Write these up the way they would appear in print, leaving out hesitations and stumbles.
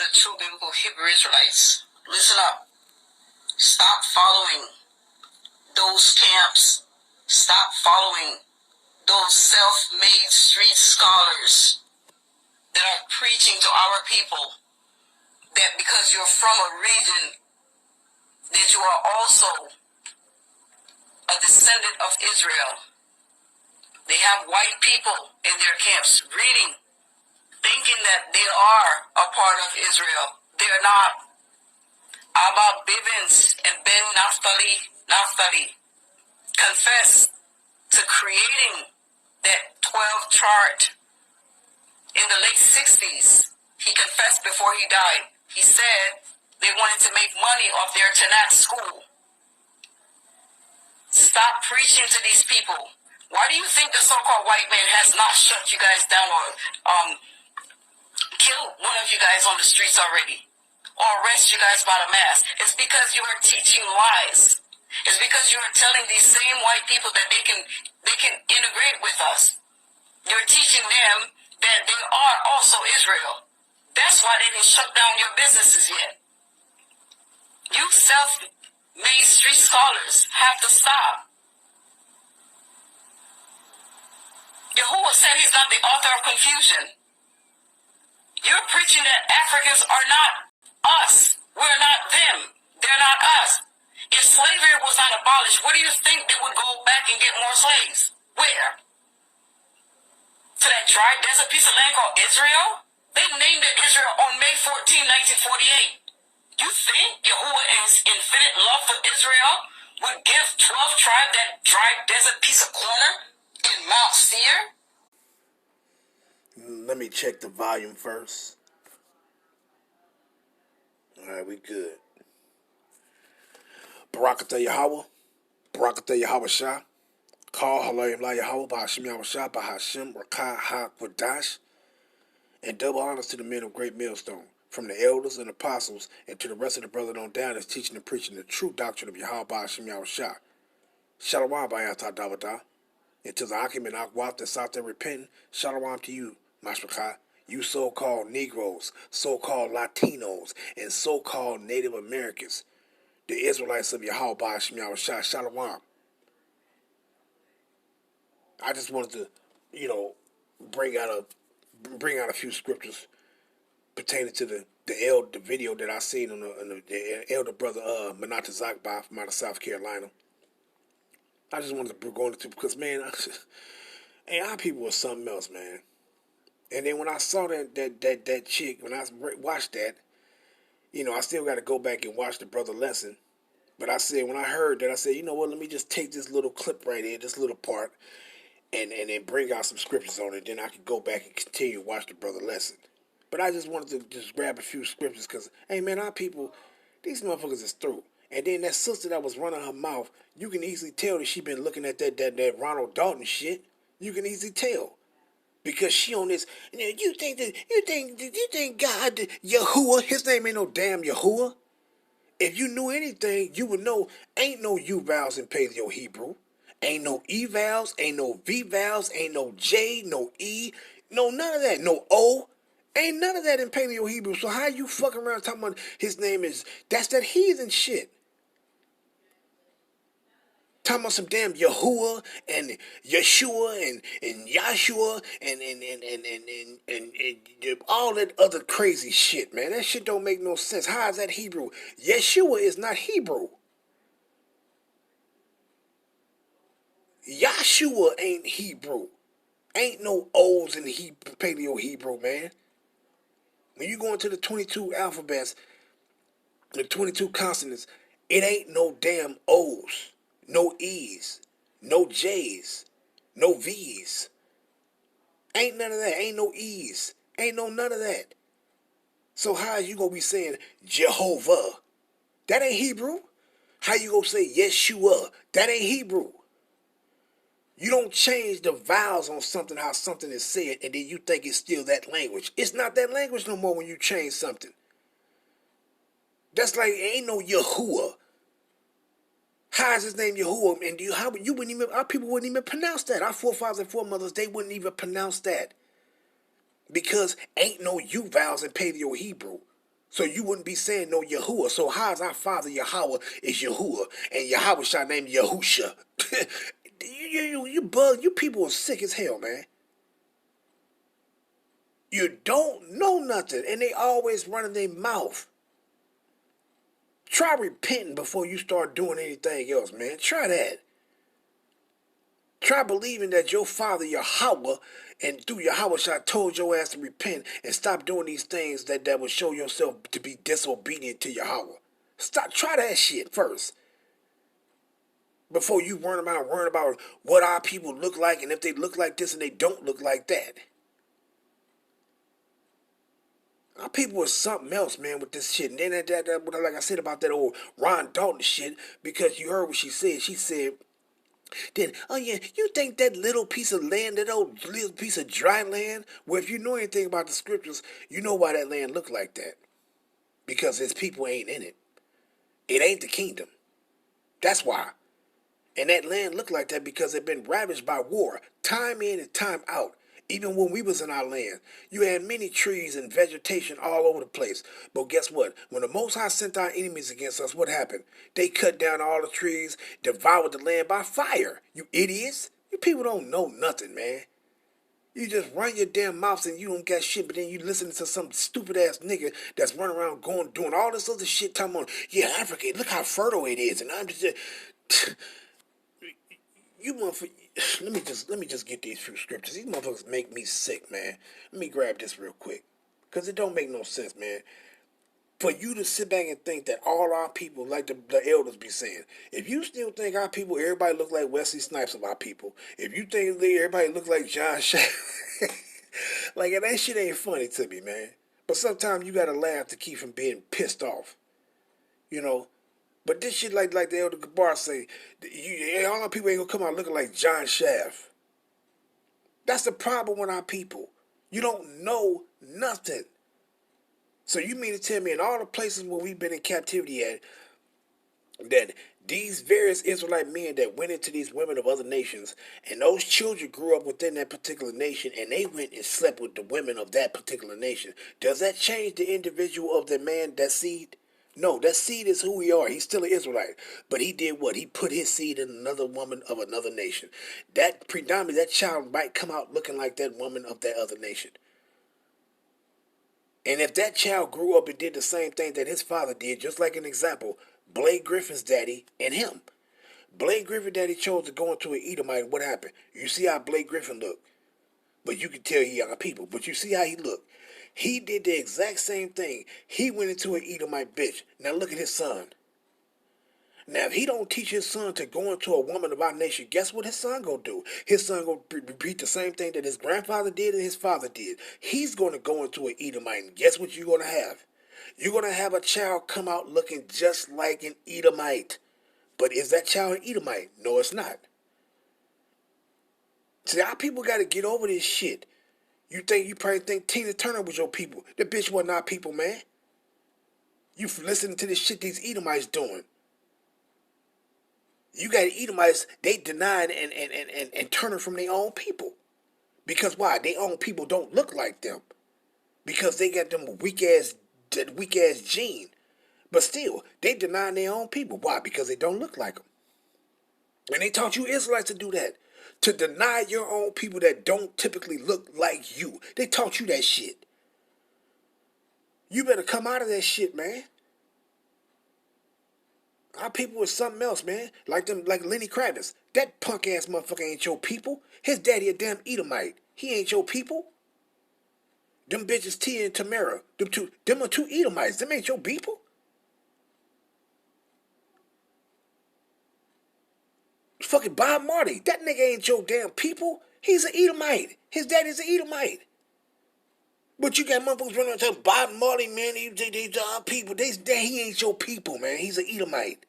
the true biblical Hebrew Israelites, listen up. Stop following those camps. Stop following those self-made street scholars that are preaching to our people that because you're from a region, that you are also a descendant of Israel. They have white people in their camps reading, thinking that they are a part of Israel. They're not. Abba Bivens and Ben Naphtali confessed to creating that 12 chart in the late 60s. He confessed before he died. He said they wanted to make money off their Tanakh school. Stop preaching to these people. Why do you think the so-called white man has not shut you guys down or killed one of you guys on the streets already? Or arrest you guys by the mass? It's because you are teaching lies. It's because you are telling these same white people that they can integrate with us. You're teaching them that they are also Israel. That's why they didn't shut down your businesses yet. You self-made street scholars have to stop. Yahuwah said he's not the author of confusion. You're preaching that Africans are not us. We're not them. They're not us. If slavery was not abolished, where do you think they would go back and get more slaves? Where? To that dry desert piece of land called Israel? They named it Israel on May 14, 1948. You think Yahuwah in his infinite love for Israel would give 12 tribes that dry desert piece of corner in Mount Seir? Let me check the volume first. Alright, we good. Barakatah Yahweh. Barakatah Yahweh Shah. Call Halayim La Yahweh Bahashim Yahweh Shah Bahashim Rakah HaQuadash. And double honors to the men of Great Millstone, from the elders and apostles and to the rest of the brethren on down that's teaching and preaching the true doctrine of Yahweh Bahashim Yahweh Shah. Shalom Bayatah Davadah. And to the Akim and Akwat that's out there repenting, shalom to you, Mashpachah. You so-called Negroes, so-called Latinos, and so-called Native Americans, the Israelites of Yahweh Ba'ashim Yahweh Shah, Shalom. I just wanted to, bring out a few scriptures pertaining to the video that I seen on the elder brother Manata Zakba from out of South Carolina. I just wanted to go into because man, our people was something else, man. And then when I saw that chick, when I watched that, I still got to go back and watch the brother lesson. But I said, when I heard that, I said, you know what, let me just take this little clip right here, this little part, and then bring out some scriptures on it. Then I could go back and continue to watch the brother lesson. But I just wanted to just grab a few scriptures because, hey, man, our people, these motherfuckers is through. And then that sister that was running her mouth, you can easily tell that she been looking at that Ronald Dalton shit. You can easily tell. Because she on this, you think God, Yahuwah, his name ain't no damn Yahuwah. If you knew anything, you would know ain't no U vowels in Paleo Hebrew. Ain't no E vowels, ain't no V vowels, ain't no J, no E, no none of that, no O. Ain't none of that in Paleo Hebrew. So how you fucking around talking about his name is, that's that heathen shit. Talking about some damn Yahuwah and Yeshua and Yahshua and all that other crazy shit, man. That shit don't make no sense. How is that Hebrew? Yeshua is not Hebrew. Yahshua ain't Hebrew. Ain't no O's in Paleo Hebrew, man. When you go into the 22 alphabets, the 22 consonants, it ain't no damn O's. No E's, no J's, no V's. Ain't none of that. Ain't no E's. Ain't no none of that. So how you gonna be saying Jehovah? That ain't Hebrew. How you gonna say Yeshua? That ain't Hebrew. You don't change the vowels on something, how something is said, and then you think it's still that language. It's not that language no more when you change something. That's like, ain't no Yahuwah. How is his name Yahuwah? And our people wouldn't even pronounce that. Our forefathers and foremothers, they wouldn't even pronounce that. Because ain't no U vowels in Paleo Hebrew. So you wouldn't be saying no Yahuwah. So how's our father Yahweh is Yahuwah and Yahweh shall name Yahusha? you bug. You people are sick as hell, man. You don't know nothing, and they always running their mouth. Try repenting before you start doing anything else, man. Try that. Try believing that your father Yahweh and through Yahweh shall told your ass to repent and stop doing these things that will show yourself to be disobedient to Yahweh. Stop. Try that shit first. Before you worrying about what our people look like and if they look like this and they don't look like that. Our people are something else, man, with this shit. And then like I said about that old Ron Dalton shit, because you heard what she said. She said, then, oh yeah, you think that little piece of land, that old little piece of dry land, well, if you know anything about the scriptures, you know why that land looked like that. Because its people ain't in it. It ain't the kingdom. That's why. And that land looked like that because it been ravaged by war, time in and time out. Even when we was in our land, you had many trees and vegetation all over the place. But guess what? When the Most High sent our enemies against us, what happened? They cut down all the trees, devoured the land by fire. You idiots! You people don't know nothing, man. You just run your damn mouths and you don't get shit, but then you listen to some stupid ass nigga that's running around doing all this other shit, talking about, yeah, Africa, look how fertile it is, and I'm just. You motherfuckers, let me just get these few scriptures. These motherfuckers make me sick, man. Let me grab this real quick, cause it don't make no sense, man. For you to sit back and think that all our people, like the elders be saying, if you still think our people, everybody look like Wesley Snipes of our people, if you think everybody look like John Shay, like that shit ain't funny to me, man. But sometimes you gotta laugh to keep from being pissed off, you know. But this shit, like the Elder Gabar say, all our people ain't gonna come out looking like John Shaft. That's the problem with our people. You don't know nothing. So you mean to tell me in all the places where we've been in captivity at, that these various Israelite men that went into these women of other nations, and those children grew up within that particular nation, and they went and slept with the women of that particular nation, does that change the individual of the man, that seed? No, that seed is who we are. He's still an Israelite. But he did what? He put his seed in another woman of another nation. That predominantly, that child might come out looking like that woman of that other nation. And if that child grew up and did the same thing that his father did, just like an example, Blake Griffin's daddy and him. Blake Griffin daddy chose to go into an Edomite. What happened? You see how Blake Griffin looked. But you can tell he our people. But you see how he looked. He did the exact same thing. He went into an Edomite bitch. Now look at his son. Now, if he don't teach his son to go into a woman of our nation, guess what his son gonna do? His son gonna repeat the same thing that his grandfather did and his father did. He's gonna go into an Edomite, and guess what you're gonna have? You're gonna have a child come out looking just like an Edomite. But is that child an Edomite? No, it's not. See, our people gotta get over this shit. You probably think Tina Turner was your people. The bitch wasn't our people, man. You listening to this shit these Edomites doing. You got Edomites, they denied and turning from their own people. Because why? Their own people don't look like them. Because they got them weak ass gene. But still, they deny their own people. Why? Because they don't look like them. And they taught you Israelites to do that. To deny your own people that don't typically look like you. They taught you that shit. You better come out of that shit, man. Our people is something else, man. Like Lenny Kravitz. That punk ass motherfucker ain't your people. His daddy a damn Edomite. He ain't your people. Them bitches Tia and Tamara. Them are two Edomites. Them ain't your people. Fucking Bob Marley. That nigga ain't your damn people. He's an Edomite. His daddy's an Edomite. But you got motherfuckers running around telling Bob Marley, man, these are our people. He ain't your people, man. He's an Edomite.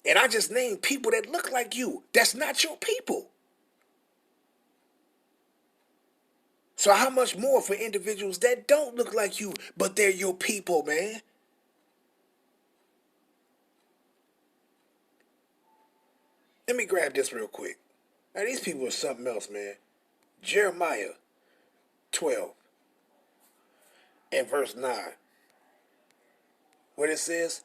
And I just named people that look like you. That's not your people. So how much more for individuals that don't look like you, but they're your people, man? Let me grab this real quick. Now, these people are something else, man. Jeremiah 12 and verse 9, where it says,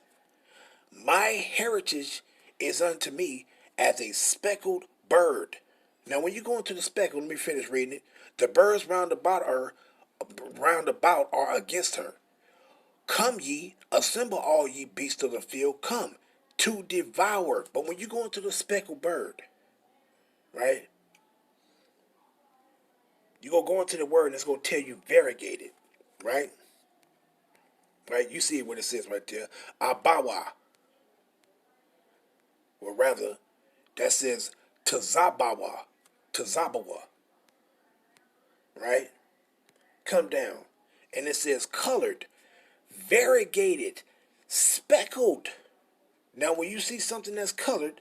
my heritage is unto me as a speckled bird. Now, when you go into the speckled, let me finish reading it. The birds round about are against her. Come ye, assemble all ye beasts of the field, come to devour. But when you go into the speckled bird, right, you're going to go into the word and it's going to tell you variegated, right? Right? You see what it says right there. Abawa. Or rather, that says Tazabawa. Tazabawa. Right? Come down. And it says colored, variegated, speckled. Now, when you see something that's colored,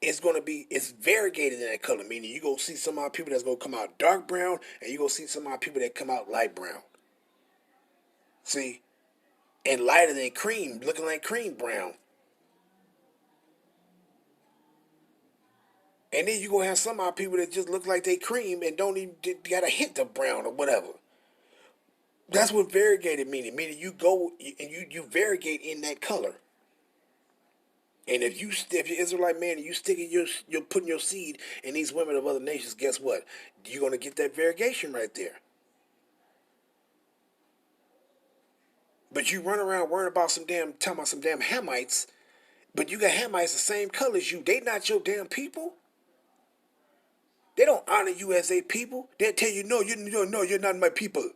it's variegated in that color. Meaning, you go see some of our people that's going to come out dark brown, and you go see some of our people that come out light brown. See? And lighter than cream, looking like cream brown. And then you gonna have some of our people that just look like they cream and don't even got a hint of brown or whatever. That's what variegated meaning. Meaning you go and you variegate in that color. And if you're Israelite man and you sticking you're putting your seed in these women of other nations, guess what? You're gonna get that variegation right there. But you run around worrying about talking about some damn Hamites, but you got Hamites the same color as you. They not your damn people. They don't honor you as a people. They'll tell you, no, you're not my people.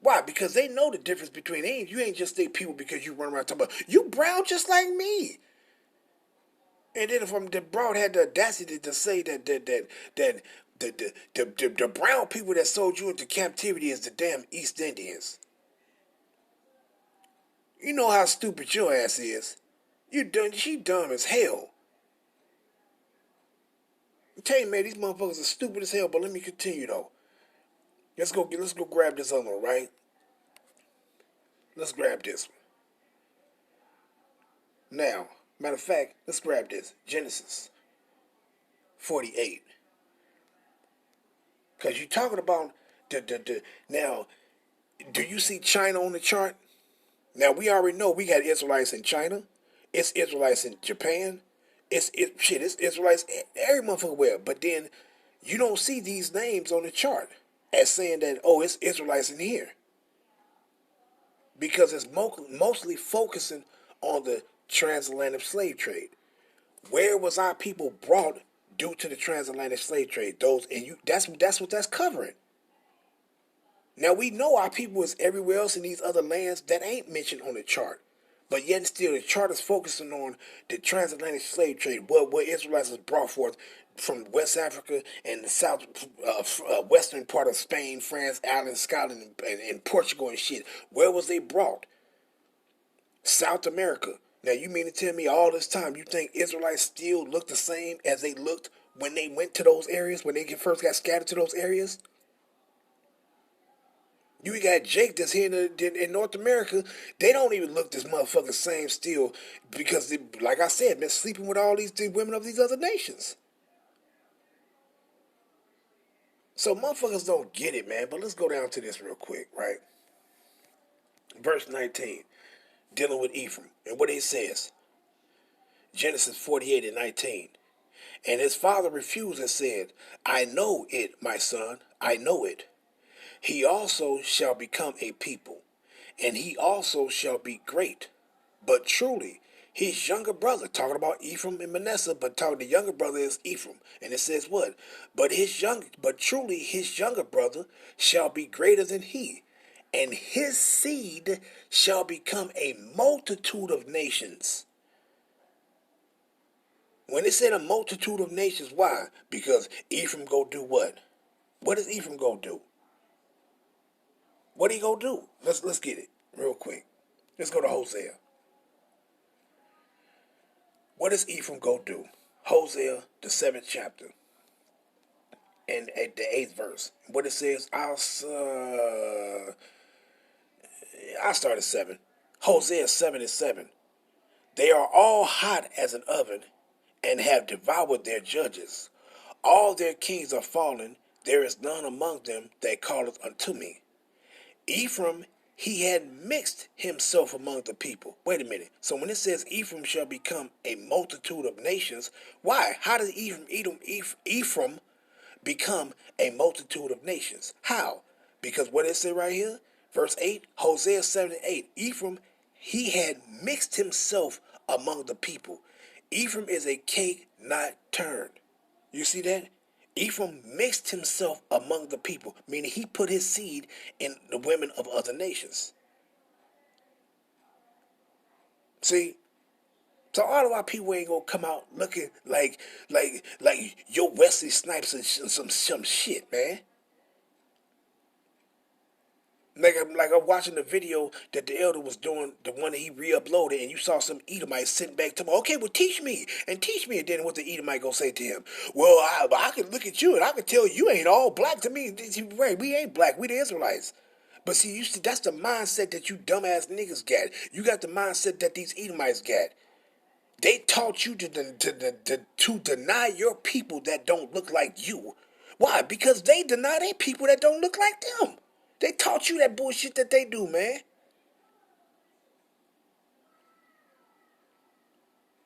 Why? Because they know the difference between you ain't just their people because you run around talking about you brown just like me. And then if the broad had the audacity to say that the brown people that sold you into captivity is the damn East Indians. You know how stupid your ass is. She dumb as hell. I'm telling you, man, these motherfuckers are stupid as hell, but let me continue though. Let's go grab this other one, right? Let's grab this one. Now, matter of fact, let's grab this. Genesis 48. Because you're talking about now, do you see China on the chart? Now, we already know we got Israelites in China. It's Israelites in Japan. It's Israelites every motherfucker where. But then you don't see these names on the chart as saying that, oh, it's Israelites in here. Because it's mostly focusing on the transatlantic slave trade. Where was our people brought due to the transatlantic slave trade? That's what that's covering. Now we know our people is everywhere else in these other lands that ain't mentioned on the chart. But yet still the chart is focusing on the transatlantic slave trade, where Israelites was brought forth from West Africa and the south western part of Spain, France, Ireland, Scotland, and Portugal and shit. Where was they brought? South America. Now you mean to tell me all this time you think Israelites still look the same as they looked when they went to those areas, when they first got scattered to those areas? You got Jake that's here in North America. They don't even look this motherfucker same still because, like I said, been sleeping with all these women of these other nations. So motherfuckers don't get it, man. But let's go down to this real quick, right? Verse 19, dealing with Ephraim. And what it says, Genesis 48 and 19. And his father refused and said, I know it, my son, I know it. He also shall become a people, and he also shall be great. But truly, his younger brother, talking about Ephraim and Manasseh, but talking the younger brother is Ephraim. And it says what? But truly his younger brother shall be greater than he, and his seed shall become a multitude of nations. When it said a multitude of nations, why? Because Ephraim go do what? What does Ephraim go do? What he gonna do? Let's get it real quick. Let's go to Hosea. What does Ephraim go do? Hosea, the 7th chapter, and at the 8th verse. What it says, I'll start at 7. Hosea 7 and 7. They are all hot as an oven, and have devoured their judges. All their kings are fallen. there is none among them that calleth unto me. Ephraim, he had mixed himself among the people. Wait a minute. So when it says Ephraim shall become a multitude of nations, why? How does Ephraim become a multitude of nations? How? Because what it say right here, verse 8, Hosea 7 and 8, Ephraim, he had mixed himself among the people. Ephraim is a cake not turned. You see that? Ephraim mixed himself among the people, meaning he put his seed in the women of other nations. See? So all of our people ain't gonna come out looking like your Wesley Snipes and some shit, man. Like I'm watching the video that the elder was doing, the one that he re-uploaded, and you saw some Edomite sitting back to him. Okay, well teach me, and then what the Edomite gonna say to him? Well, I can look at you and I can tell you ain't all black to me. Right? We ain't black. We the Israelites. But see, you see, that's the mindset that you dumbass niggas got. You got the mindset that these Edomites got. They taught you to deny your people that don't look like you. Why? Because they deny their people that don't look like them. They taught you that bullshit that they do, man.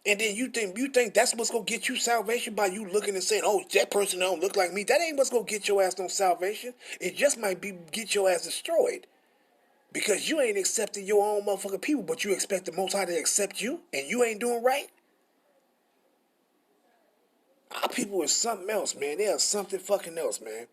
And then you think that's what's gonna get you salvation by you looking and saying, "Oh, that person don't look like me." That ain't what's gonna get your ass no salvation. It just might be get your ass destroyed because you ain't accepting your own motherfucking people, but you expect the Most High to accept you, and you ain't doing right. Our people is something else, man. They are something fucking else, man.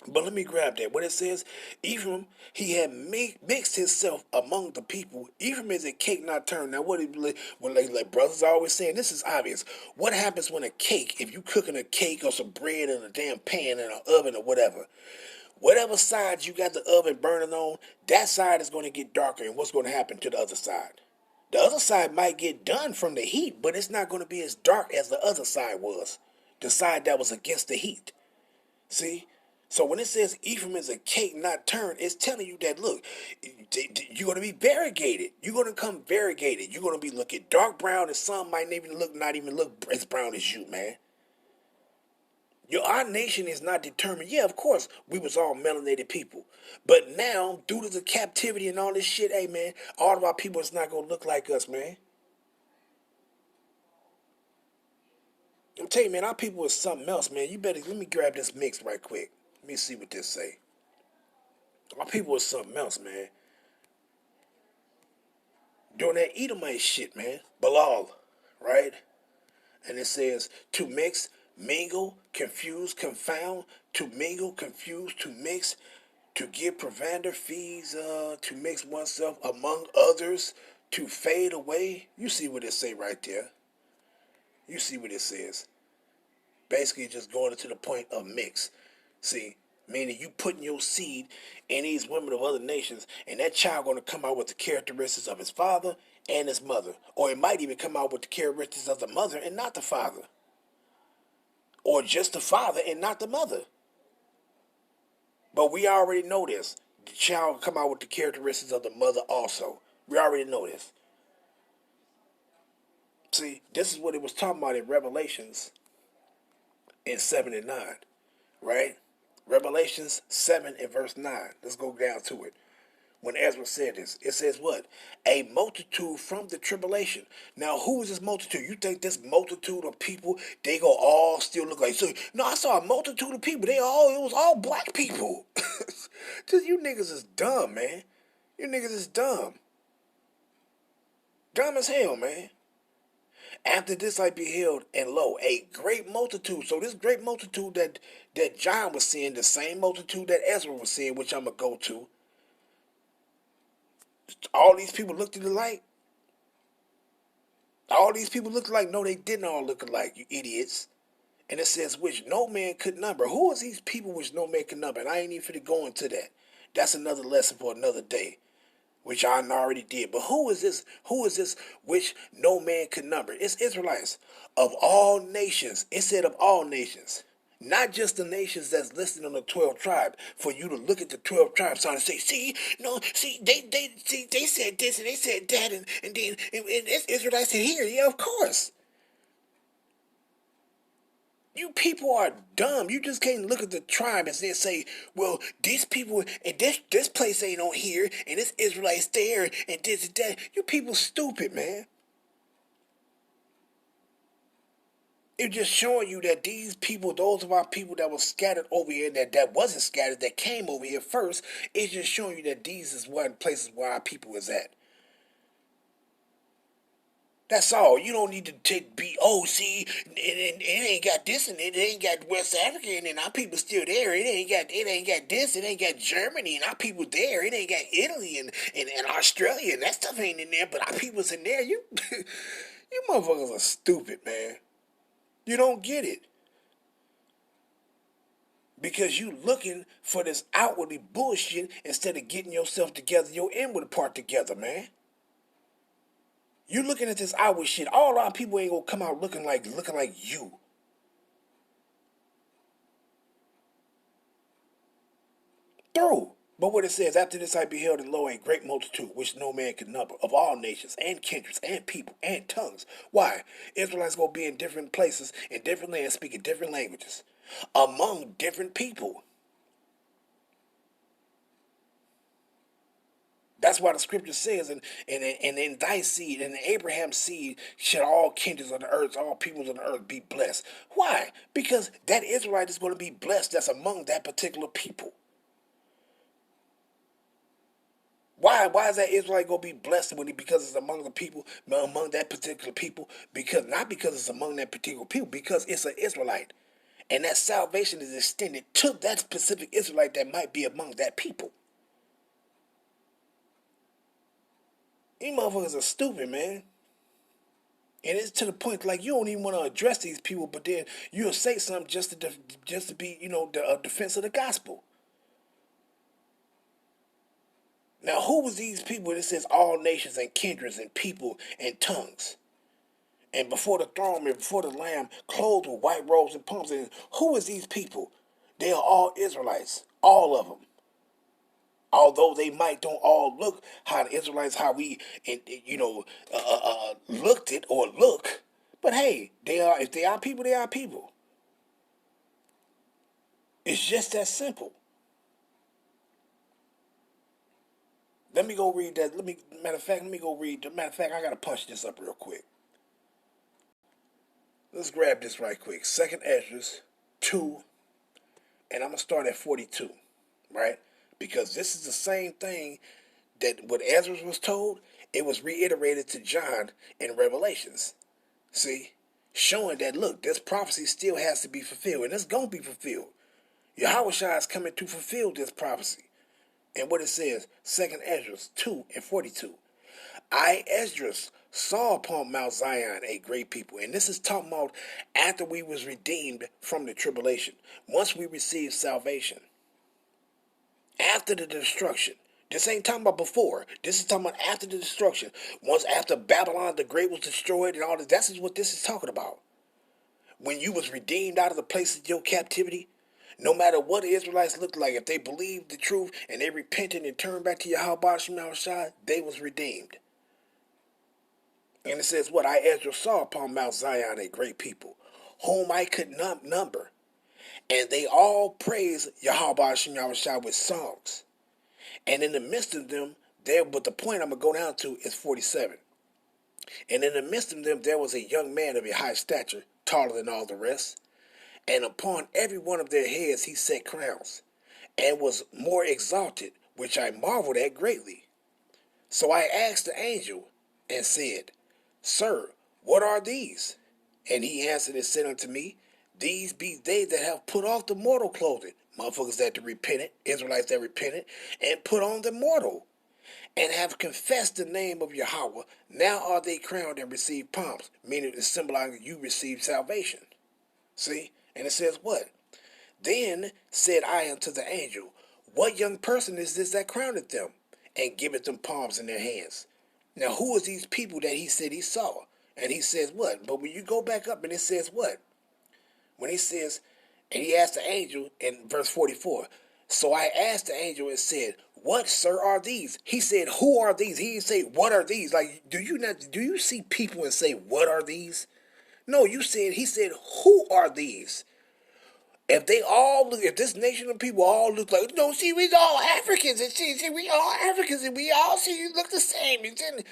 But let me grab that. What it says, Ephraim, he had mixed himself among the people. Ephraim is a cake not turned. Now, like brothers are always saying, this is obvious. What happens when a cake, if you cooking a cake or some bread in a damn pan in an oven or whatever side you got the oven burning on, that side is going to get darker. And what's going to happen to the other side? The other side might get done from the heat, but it's not going to be as dark as the other side was. The side that was against the heat. See? So when it says Ephraim is a cake not turned, it's telling you that, look, you're going to be variegated. You're going to come variegated. You're going to be looking dark brown, and some might not even look as brown as you, man. Our nation is not determined. Yeah, of course, we was all melanated people. But now, due to the captivity and all this shit, hey, man, all of our people is not going to look like us, man. I'm telling you, man, our people is something else, man. You better, let me grab this mix right quick. Let me see what this say. Our people is something else, man. Doing that Edomite shit, man. Balal, right? And it says to mix, mingle, confuse, confound, to mingle, confuse, to mix, to give provender fees, to mix oneself among others, to fade away. You see what it say right there. You see what it says. Basically just going to the point of mix. See, meaning you putting your seed in these women of other nations, and that child going to come out with the characteristics of his father and his mother. Or it might even come out with the characteristics of the mother and not the father. Or just the father and not the mother. But we already know this. The child will come out with the characteristics of the mother also. We already know this. See, this is what it was talking about in Revelations in 7 and 9. Right? Revelations 7 and verse 9. Let's go down to it. When Ezra said this, it says what? A multitude from the tribulation. Now, who is this multitude? You think this multitude of people, they go all still look like... So, no, I saw a multitude of people. It was all black people. Just you niggas is dumb, man. You niggas is dumb. Dumb as hell, man. After this I beheld, and lo, a great multitude. So this great multitude that John was seeing, the same multitude that Ezra was seeing, which I'm going to go to. All these people looked alike. All these people looked alike. No, they didn't all look alike, you idiots. And it says, which no man could number. Who is these people which no man can number? And I ain't even finna go into that. That's another lesson for another day, which I already did. But who is this? Who is this which no man could number? It's Israelites of all nations. It said of all nations. Not just the nations that's listed on the 12 tribe. For you to look at the 12 tribes and say, they said this and they said that, and then Israelites said here. Yeah, of course. You people are dumb. You just can't look at the tribe and then say, well, these people and this place ain't on here and this Israelites there and this and that. You people stupid, man. It's just showing you that these people, those of our people that were scattered over here, that wasn't scattered, that came over here first, it's just showing you that these is one places where our people is at. That's all. You don't need to see, it ain't got this and it ain't got West Africa and our people still there. It ain't got this, it ain't got Germany and our people there. It ain't got Italy and Australia and that stuff ain't in there, but our people's in there. You you motherfuckers are stupid, man. You don't get it. Because you looking for this outwardly bullshit instead of getting yourself together, your inward part together, man. You looking at this outward shit. All our people ain't gonna come out looking like you. Through. But what it says, after this I beheld and lo, a great multitude, which no man could number, of all nations and kindreds and people and tongues. Why? Israelites gonna be in different places, in different lands, speaking different languages, among different people. That's why the scripture says, and in thy seed, and in Abraham's seed, shall all kindreds of the earth, all peoples of the earth be blessed. Why? Because that Israelite is going to be blessed that's among that particular people. Why is that Israelite going to be blessed when because it's among the people, among that particular people? Because not because it's among that particular people, because it's an Israelite. And that salvation is extended to that specific Israelite that might be among that people. These motherfuckers are stupid, man. And it's to the point like you don't even want to address these people, but then you'll say something just to be, the defense of the gospel. Now, who was these people that says all nations and kindreds and people and tongues? And before the throne and before the Lamb, clothed with white robes and palms. And who is these people? They are all Israelites, all of them. Although they might don't all look how the Israelites, how we, looked it or look, but hey, if they are people, they are people. It's just that simple. Let me go read that. Matter of fact, I gotta punch this up real quick. Let's grab this right quick. Second Esdras 2, and I'm gonna start at 42, right? Because this is the same thing that what Ezra was told, it was reiterated to John in Revelations. See? Showing that, look, this prophecy still has to be fulfilled, and it's going to be fulfilled. Yahushua is coming to fulfill this prophecy. And what it says, 2nd Esdras 2 and 42. I, Esdras, saw upon Mount Zion a great people. And this is talking about after we was redeemed from the tribulation. Once we received salvation. After the destruction. This ain't talking about before. This is talking about after the destruction. Once after Babylon the Great was destroyed and all that. That's what this is talking about. When you was redeemed out of the place of your captivity, no matter what the Israelites looked like, if they believed the truth and they repented and turned back to Yahweh Shai, they was redeemed. And it says, what? I, Ezra, saw upon Mount Zion a great people, whom I could not number. And they all praise Yahweh Shai with songs. And in the midst of them, but the point I'm going to go down to is 47. And in the midst of them, there was a young man of a high stature, taller than all the rest. And upon every one of their heads he set crowns, and was more exalted, which I marveled at greatly. So I asked the angel, and said, Sir, what are these? And he answered and said unto me, These be they that have put off the mortal clothing, motherfuckers that repented, Israelites that repented, and put on the mortal, and have confessed the name of Yahweh. Now are they crowned and receive palms, meaning it's symbolizing you receive salvation. See? And it says what? Then said I unto the angel, What young person is this that crowneth them, and giveth them palms in their hands? Now who is these people that he said he saw? And he says what? But when you go back up and it says what? When he says, and he asked the angel in verse 44. So I asked the angel and said, What, sir, are these? He said, Who are these? He didn't say, What are these? Like, do you see people and say, What are these? No, he said, Who are these? If they all look, if this nation of people all look like, no, see, we all Africans, and see, we all Africans, and we all see you look the same. And then,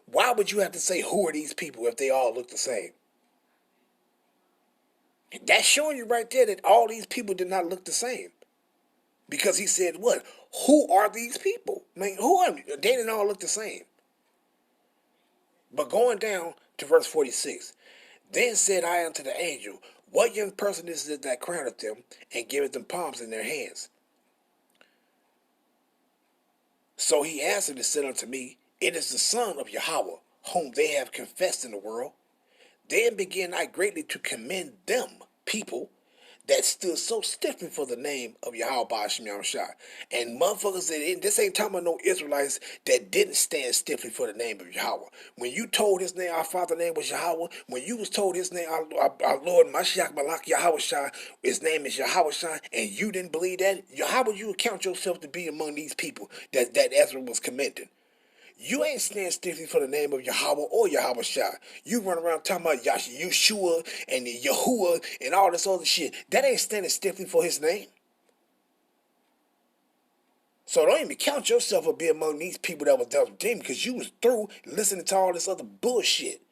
why would you have to say who are these people if they all look the same? That's showing you right there that all these people did not look the same. Because he said, what? Who are these people? I mean, who are they? They didn't all look the same. But going down to verse 46, then said I unto the angel, what young person is it that crowneth them and giveth them palms in their hands? So he answered and said unto me, it is the Son of Yahweh, whom they have confessed in the world. Then began I greatly to commend them, people, that stood so stiffly for the name of Yahweh Ba'ashim Yahushua. And motherfuckers said, this ain't talking about no Israelites that didn't stand stiffly for the name of Yahweh. When you told his name, our father's name was Yahweh, when you was told his name, our Lord Mashiach Malak Yahushua, his name is Yahushua, and you didn't believe that, how would you account yourself to be among these people that Ezra was commending? You ain't stand stiffly for the name of Yahweh or Yahweh Shah. You run around talking about Yeshua and Yahuwah and all this other shit. That ain't standing stiffly for his name. So don't even count yourself up being among these people that was redeemed, because you was through listening to all this other bullshit.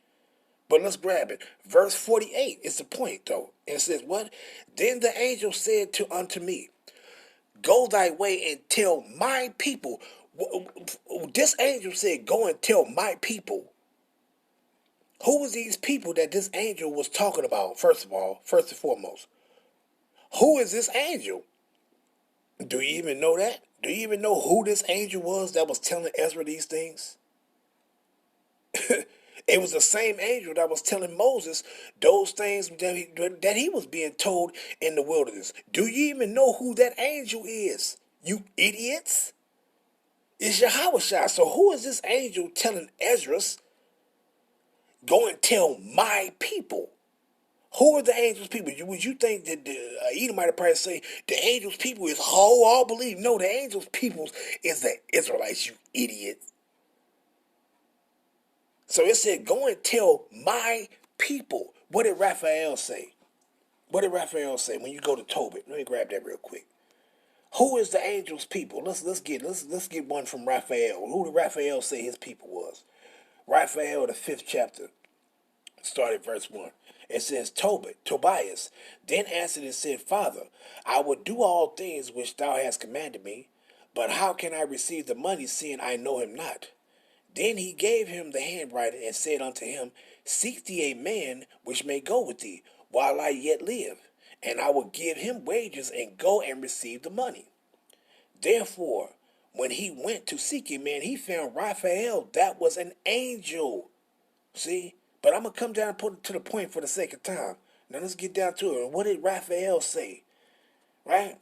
But let's grab it. Verse 48 is the point, though. And it says, what? Then the angel said unto me, go thy way and tell my people. This angel said, go and tell my people. Who was these people that this angel was talking about, first and foremost? Who is this angel? Do you even know that? Do you even know who this angel was that was telling Ezra these things? It was the same angel that was telling Moses those things that he was being told in the wilderness. Do you even know who that angel is? You idiots? It's Yahushua. So who is this angel telling Ezra, go and tell my people? Who are the angels' people? Would you think that the Edomite probably say the angels' people is all believe? No, the angels' people is the Israelites, you idiot. So it said, go and tell my people. What did Raphael say? What did Raphael say when you go to Tobit? Let me grab that real quick. Who is the angels' people? Let's get one from Raphael. Who did Raphael say his people was? Raphael, the 5th chapter, started verse 1. It says, Tobias, then answered and said, Father, I will do all things which thou hast commanded me, but how can I receive the money, seeing I know him not? Then he gave him the handwriting and said unto him, seek thee a man which may go with thee, while I yet live, and I will give him wages, and go and receive the money. Therefore, when he went to seek a man, he found Raphael, that was an angel. See? But I'm going to come down and put it to the point for the sake of time. Now let's get down to it. What did Raphael say? Right?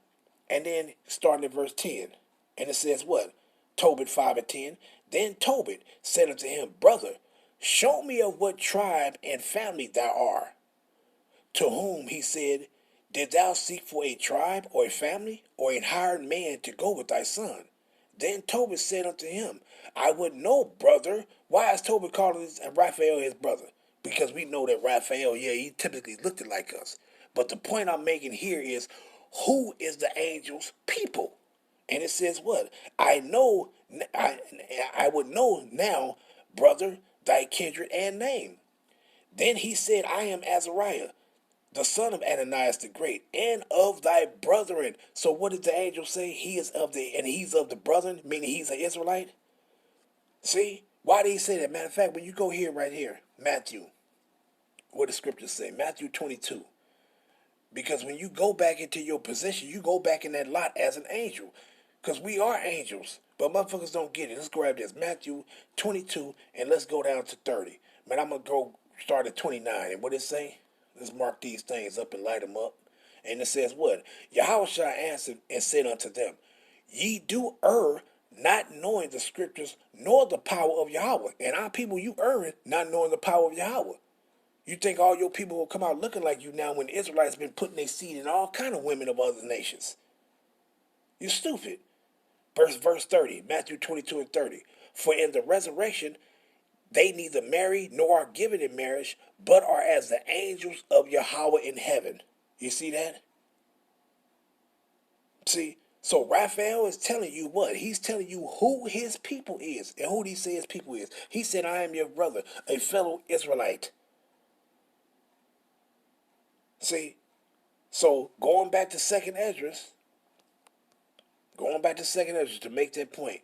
And then starting at verse 10. And it says what? Tobit 5 and 10. Then Tobit said unto him, Brother, show me of what tribe and family thou art. To whom he said, did thou seek for a tribe or a family or a hired man to go with thy son? Then Tobit said unto him, I would know, brother. Why is Tobit calling Raphael his brother? Because we know that Raphael, he typically looked like us. But the point I'm making here is, who is the angel's people? And it says what? I would know now, brother, thy kindred and name. Then he said, I am Azariah, the son of Ananias the Great, and of thy brethren. So what did the angel say? He's of the brethren, meaning he's an Israelite. See? Why did he say that? Matter of fact, when you go here, right here, Matthew, what the scriptures say, Matthew 22. Because when you go back into your position, you go back in that lot as an angel. Because we are angels. But motherfuckers don't get it. Let's grab this. Matthew 22, and let's go down to 30. Man, I'm going to go start at 29. And what it say? Let's mark these things up and light them up. And it says what? Yahushua answered and said unto them, ye do err, not knowing the scriptures, nor the power of Yahweh. And our people, you erring, not knowing the power of Yahweh. You think all your people will come out looking like you now when the Israelites been putting their seed in all kind of women of other nations? You stupid. Verse 30, Matthew 22 and 30. For in the resurrection they neither marry nor are given in marriage, but are as the angels of Yahweh in heaven. You see that? See, so Raphael is telling you what? He's telling you who his people is. And who did he say his people is? He said, I am your brother, a fellow Israelite. See, so going back to second Esdras to make that point,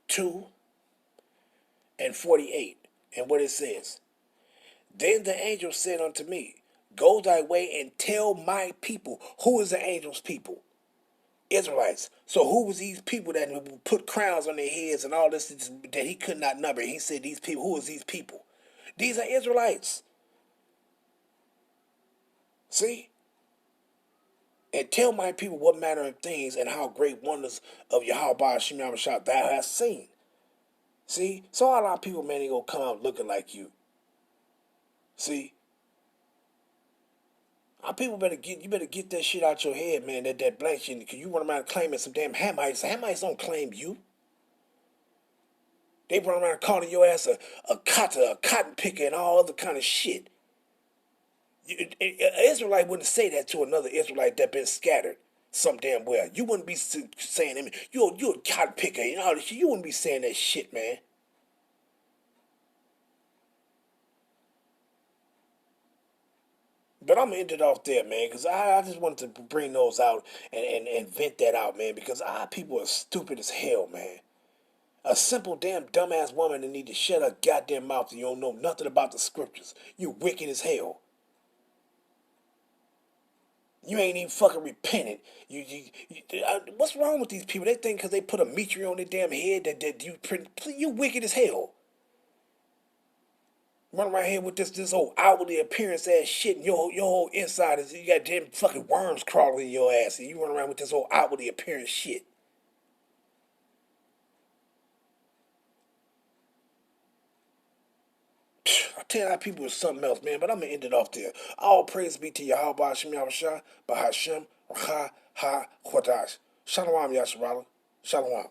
2:48, and what it says. Then the angel said unto me, go thy way and tell my people. Who is the angel's people? Israelites. So who was these people that put crowns on their heads and all this that he could not number? He said these people. Who is these people? These are Israelites. See? And tell my people what manner of things and how great wonders of Yahweh Hashem Yahushua thou hast seen. See? So a lot of people, man, they gonna come out looking like you. See? Our people better get that shit out your head, man, that blank shit, because you run around claiming some damn Hamites. Hamites don't claim you. They run around calling your ass a cotton picker and all other kind of shit. An Israelite wouldn't say that to another Israelite that been scattered some damn well. You wouldn't be saying, I mean, you're a cotton picker and all this shit. You wouldn't be saying that shit, man. But I'm going to end it off there, man, because I just wanted to bring those out and vent that out, man, because our people are stupid as hell, man. A simple damn dumbass woman that need to shut her goddamn mouth and you don't know nothing about the scriptures. You wicked as hell. You ain't even fucking repented. What's wrong with these people? They think because they put a meteor on their damn head that you wicked as hell. Run around here with this old outwardly appearance ass shit, and your whole inside is you got damn fucking worms crawling in your ass, and you run around with this old outwardly appearance shit. I tell our people it's something else, man, but I'm gonna end it off there. All praise be to Yahweh Hashem Yahushua, Bahashem, Racha, Ha, Chodash. Shalom, Yasharala. Shalom.